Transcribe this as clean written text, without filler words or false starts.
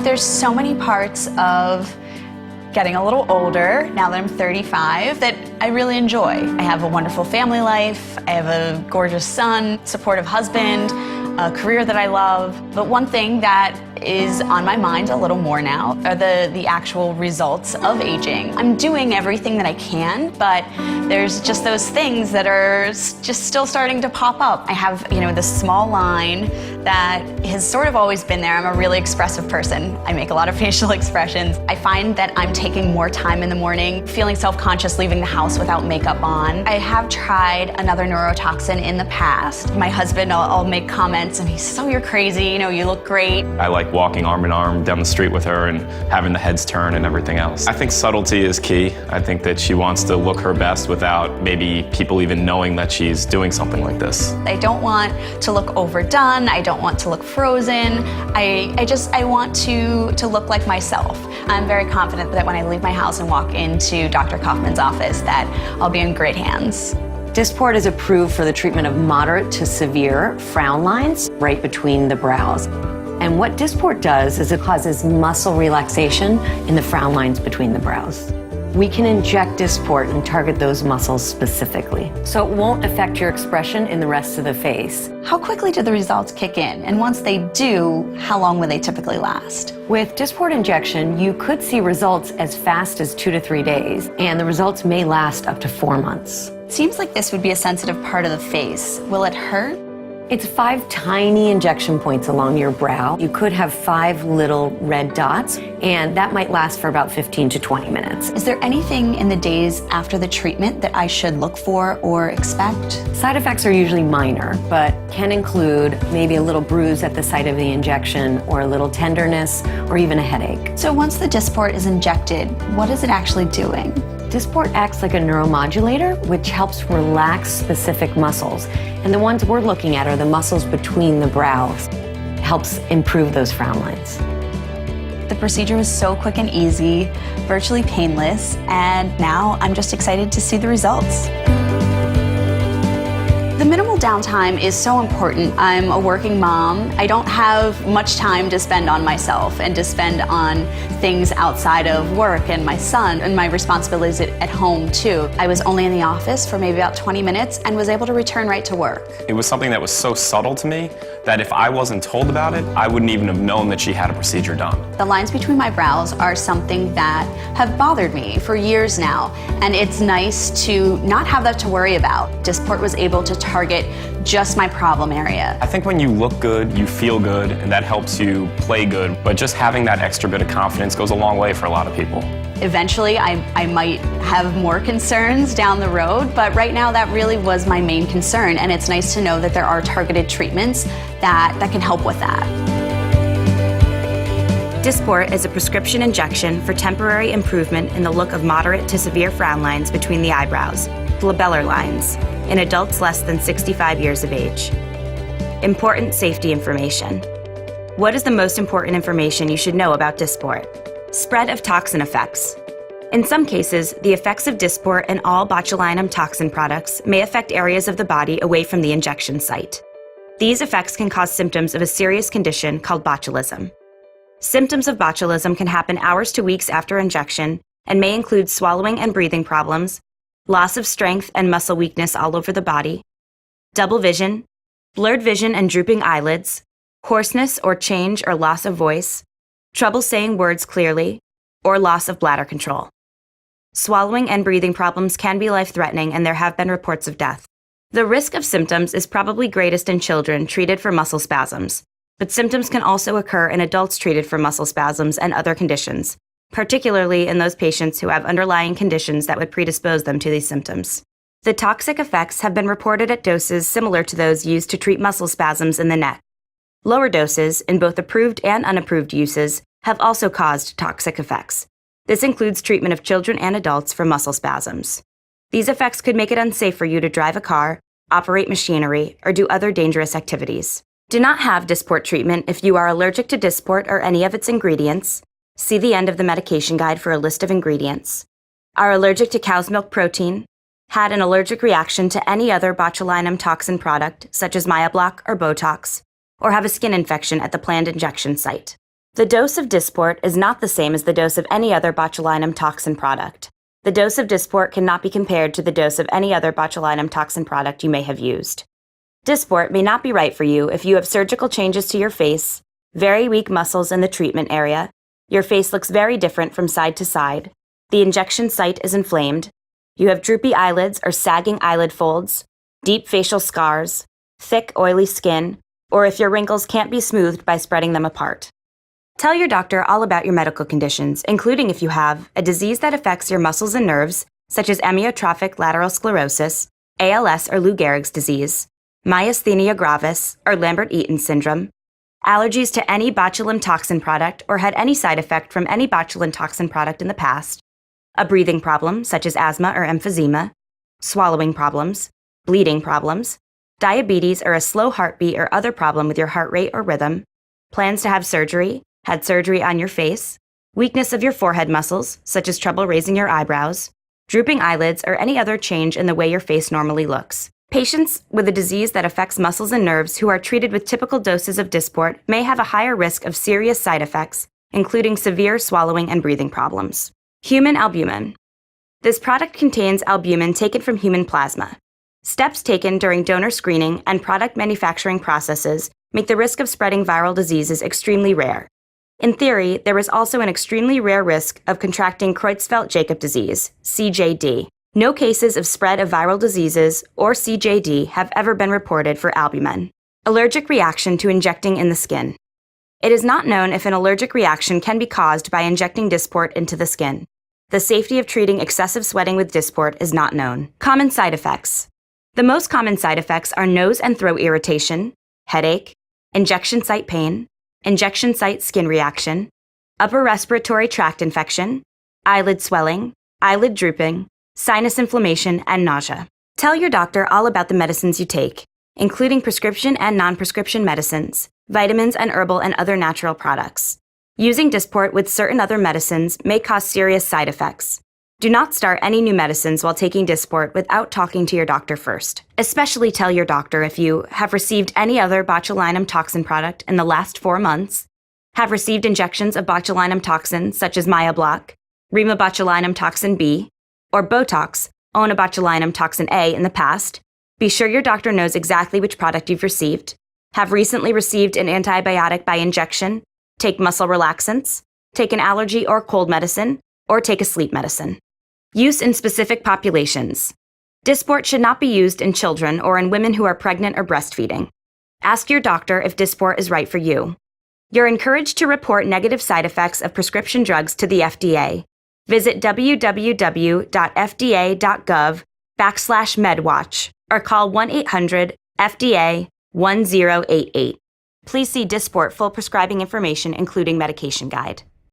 There's so many parts of getting a little older, now that I'm 35, that I really enjoy. I have a wonderful family life, I have a gorgeous son, supportive husband, a career that I love. But one thing that is on my mind a little more now are the actual results of aging. I'm doing everything that I can, but there's just those things that are just still starting to pop up. I have, this small line that has sort of always been there. I'm a really expressive person. I make a lot of facial expressions. I find that I'm taking more time in the morning, feeling self-conscious leaving the house without makeup on. I have tried another neurotoxin in the past. My husband, I'll make comments and he says, "Oh, you're crazy, you look great." I like walking arm in arm down the street with her and having the heads turn and everything else. I think subtlety is key. I think that she wants to look her best without maybe people even knowing that she's doing something like this. I don't want to look overdone. I don't want to look frozen. I want to look like myself. I'm very confident that when I leave my house and walk into Dr. Kaufman's office that I'll be in great hands. Dysport is approved for the treatment of moderate to severe frown lines right between the brows. And what Dysport does is it causes muscle relaxation in the frown lines between the brows. We can inject Dysport and target those muscles specifically, so it won't affect your expression in the rest of the face. How quickly do the results kick in? And once they do, how long will they typically last? With Dysport injection, you could see results as fast as 2 to 3 days, and the results may last up to 4 months. It seems like this would be a sensitive part of the face. Will it hurt? It's 5 tiny injection points along your brow. You could have 5 little red dots, and that might last for about 15 to 20 minutes. Is there anything in the days after the treatment that I should look for or expect? Side effects are usually minor, but can include maybe a little bruise at the site of the injection, or a little tenderness, or even a headache. So once the Dysport is injected, what is it actually doing? Dysport acts like a neuromodulator, which helps relax specific muscles. And the ones we're looking at are the muscles between the brows. It helps improve those frown lines. The procedure was so quick and easy, virtually painless, and now I'm just excited to see the results. The minimal downtime is so important. I'm a working mom. I don't have much time to spend on myself and to spend on things outside of work and my son and my responsibilities at home too. I was only in the office for maybe about 20 minutes and was able to return right to work. It was something that was so subtle to me that if I wasn't told about it, I wouldn't even have known that she had a procedure done. The lines between my brows are something that have bothered me for years now, and it's nice to not have that to worry about. Dysport was able to target just my problem area. I think when you look good, you feel good, and that helps you play good, but just having that extra bit of confidence goes a long way for a lot of people. Eventually, I might have more concerns down the road, but right now that really was my main concern, and it's nice to know that there are targeted treatments that can help with that. Dysport is a prescription injection for temporary improvement in the look of moderate to severe frown lines between the eyebrows, glabellar lines, in adults less than 65 years of age. Important safety information. What is the most important information you should know about Dysport? Spread of toxin effects. In some cases, the effects of Dysport and all botulinum toxin products may affect areas of the body away from the injection site. These effects can cause symptoms of a serious condition called botulism. Symptoms of botulism can happen hours to weeks after injection and may include swallowing and breathing problems, loss of strength and muscle weakness all over the body, double vision, blurred vision and drooping eyelids, hoarseness or change or loss of voice, trouble saying words clearly, or loss of bladder control. Swallowing and breathing problems can be life-threatening, and there have been reports of death. The risk of symptoms is probably greatest in children treated for muscle spasms, but symptoms can also occur in adults treated for muscle spasms and other conditions, particularly in those patients who have underlying conditions that would predispose them to these symptoms. The toxic effects have been reported at doses similar to those used to treat muscle spasms in the neck. Lower doses, in both approved and unapproved uses, have also caused toxic effects. This includes treatment of children and adults for muscle spasms. These effects could make it unsafe for you to drive a car, operate machinery, or do other dangerous activities. Do not have Dysport treatment if you are allergic to Dysport or any of its ingredients. See the end of the medication guide for a list of ingredients. Are allergic to cow's milk protein, had an allergic reaction to any other botulinum toxin product, such as Myablock or Botox, or have a skin infection at the planned injection site. The dose of Dysport is not the same as the dose of any other botulinum toxin product. The dose of Dysport cannot be compared to the dose of any other botulinum toxin product you may have used. Dysport may not be right for you if you have surgical changes to your face, very weak muscles in the treatment area, your face looks very different from side to side, the injection site is inflamed, you have droopy eyelids or sagging eyelid folds, deep facial scars, thick, oily skin, or if your wrinkles can't be smoothed by spreading them apart. Tell your doctor all about your medical conditions, including if you have a disease that affects your muscles and nerves, such as amyotrophic lateral sclerosis, ALS or Lou Gehrig's disease, myasthenia gravis or Lambert-Eaton syndrome, allergies to any botulinum toxin product or had any side effect from any botulinum toxin product in the past, a breathing problem such as asthma or emphysema, swallowing problems, bleeding problems, diabetes or a slow heartbeat or other problem with your heart rate or rhythm, plans to have surgery, had surgery on your face, weakness of your forehead muscles, such as trouble raising your eyebrows, drooping eyelids, or any other change in the way your face normally looks. Patients with a disease that affects muscles and nerves who are treated with typical doses of Dysport may have a higher risk of serious side effects, including severe swallowing and breathing problems. Human albumin. This product contains albumin taken from human plasma. Steps taken during donor screening and product manufacturing processes make the risk of spreading viral diseases extremely rare. In theory, there is also an extremely rare risk of contracting Creutzfeldt-Jakob disease, CJD. No cases of spread of viral diseases or CJD have ever been reported for albumin. Allergic reaction to injecting in the skin. It is not known if an allergic reaction can be caused by injecting Dysport into the skin. The safety of treating excessive sweating with Dysport is not known. Common side effects. The most common side effects are nose and throat irritation, headache, injection site pain, injection site skin reaction, upper respiratory tract infection, eyelid swelling, eyelid drooping, sinus inflammation, and nausea. Tell your doctor all about the medicines you take, including prescription and non-prescription medicines, vitamins, and herbal and other natural products. Using Dysport with certain other medicines may cause serious side effects. Do not start any new medicines while taking Dysport without talking to your doctor first. Especially tell your doctor if you have received any other botulinum toxin product in the last 4 months, have received injections of botulinum toxin such as Myoblock, Rimabotulinum toxin B, or Botox, Onabotulinum toxin A in the past. Be sure your doctor knows exactly which product you've received, have recently received an antibiotic by injection, take muscle relaxants, take an allergy or cold medicine, or take a sleep medicine. Use in specific populations. Dysport should not be used in children or in women who are pregnant or breastfeeding. Ask your doctor if Dysport is right for you. You're encouraged to report negative side effects of prescription drugs to the FDA. Visit www.fda.gov/medwatch or call 1-800-FDA-1088. Please see Dysport full prescribing information, including medication guide.